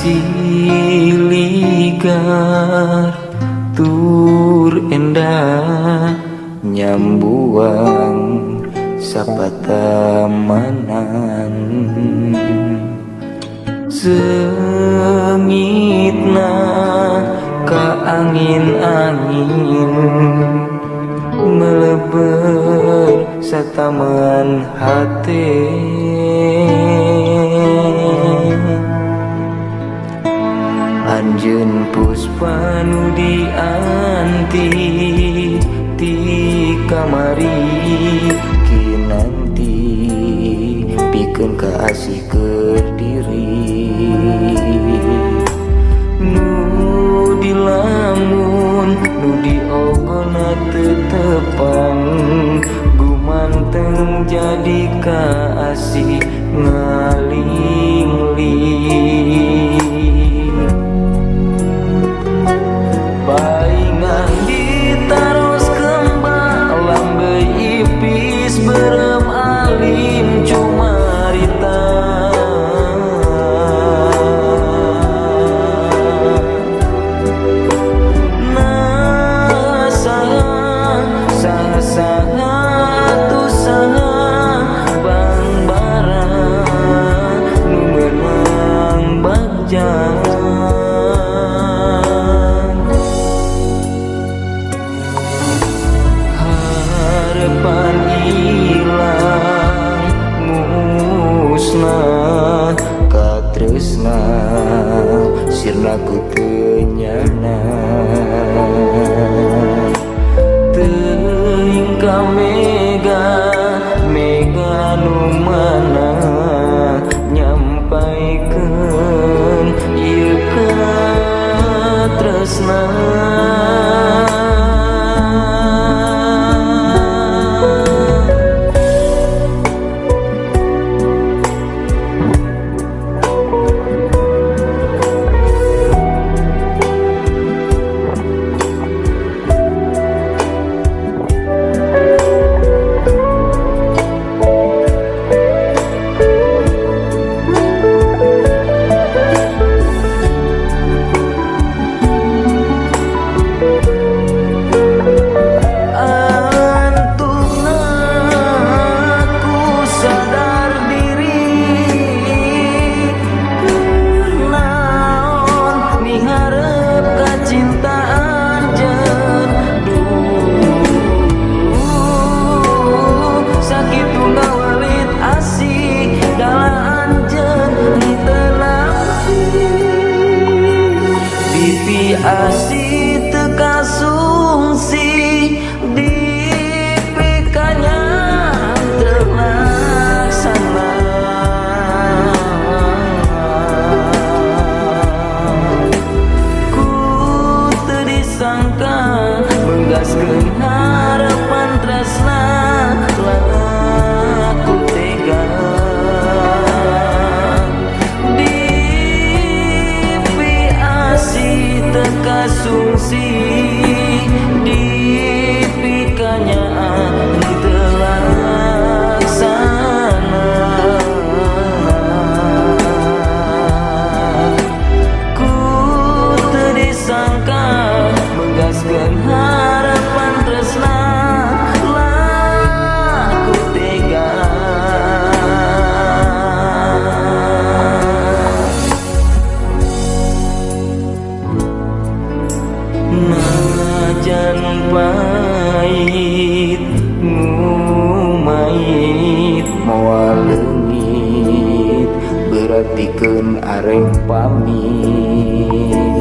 asiligar tur endah nyambuang sapatamanan sengitna ka angin-angin meleber sataman hati anjeun puspa nu dianti ti kamari kinanti pikeun kasih keur diri nu dilamun nu diogona tetepang gumanteng jadi kasih ngalingling paingan ditaros kembang lambe ipis berem alim cumarita harapan ilang musnah katresna sirna ku teu nyana teuing kamega mega nu mana nyampaikeun ieu katresna asih teka sungsi dipikanya terlaksana ku teu disangka menggaskeun harapan tresna laku tega teka sungsi dipikanya terlaksana ku teu disangka menggaskeun harapan tresna laku tega najan pahit ngumait moal leungit beratikeun areng pamit